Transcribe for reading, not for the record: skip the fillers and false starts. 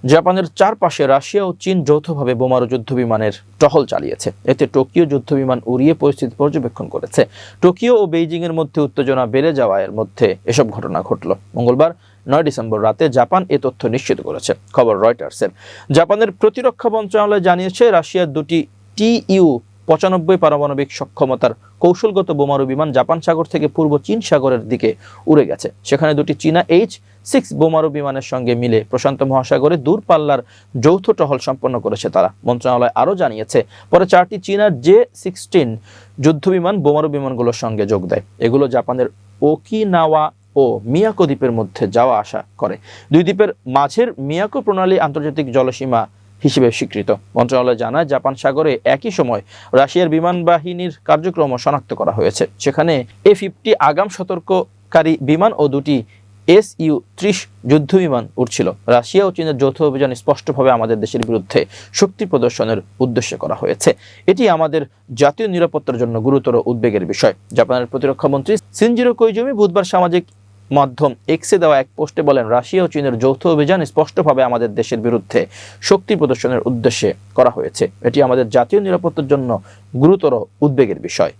জাপানের চারপাশে রাশিয়া ও চীন যৌথভাবে বোমারু যুদ্ধবিমানের টহল চালিয়েছে। এতে টোকিও যুদ্ধবিমান উড়িয়ে পরিস্থিতি পর্যবেক্ষণ করেছে। টোকিও ও বেইজিং এর মধ্যে উত্তেজনা বেড়ে যাওয়ার মধ্যে এসব ঘটনা ঘটল। মঙ্গলবার 9 ডিসেম্বর রাতে জাপান এ তথ্য নিশ্চিত করেছে, খবর রয়টার্সের। জাপানের প্রতিরক্ষা মন্ত্রণালয় জানিয়েছে, রাশিয়ার দুটি TU-95 পারমাণবিক সক্ষমতার কৌশলগত বোমারু বিমান জাপান সাগর থেকে পূর্ব চীন সাগরের দিকে উড়ে গেছে। সেখানে দুটি চীনা H-6 বোমারু বিমানের সঙ্গে মিলে প্রশান্ত মহাসাগরে দূরপাল্লার যৌথ টহল সম্পন্ন করেছে তারা। মন্ত্রণালয় আরও জানিয়েছে, পরে 4টি চীনা J-16 যুদ্ধবিমান বোমারু বিমানগুলোর সঙ্গে যোগ দেয়। এগুলো জাপানের ওকিনাওয়া ও মিয়াকো দ্বীপের মধ্যে যাওয়া আসা করে। দুই দ্বীপের মাঝের মিয়াকো প্রণালী আন্তর্জাতিক জলসীমা হিসেবে স্বীকৃত। মন্ত্রণালয় জানায়, জাপান সাগরে একই সময় রাশিয়ার বিমান বাহিনীর কার্যক্রম শনাক্ত করা হয়েছে। সেখানে A-50 আগাম সতর্ককারী বিমান ও দুটি Su-30 যুদ্ধবিমান উঠছিল। রাশিয়া ও চীনের যৌথ অভিযান স্পষ্টভাবে আমাদের দেশের বিরুদ্ধে শক্তি প্রদর্শনের উদ্দেশ্যে করা হয়েছে। এটি আমাদের জাতীয় নিরাপত্তার জন্য গুরুতর উদ্বেগের বিষয়। জাপানের প্রতিরক্ষা মন্ত্রী শিনজিরো কোইজুমি বুধবার সামাজিক মাধ্যম এক্সে দেওয়া এক পোস্টে বলেন, রাশিয়া ও চীনের যৌথ অভিযান স্পষ্টভাবে আমাদের দেশের বিরুদ্ধে শক্তি প্রদর্শনের উদ্দেশ্যে করা হয়েছে। এটি আমাদের জাতীয় নিরাপত্তার জন্য গুরুতর উদ্বেগের বিষয়।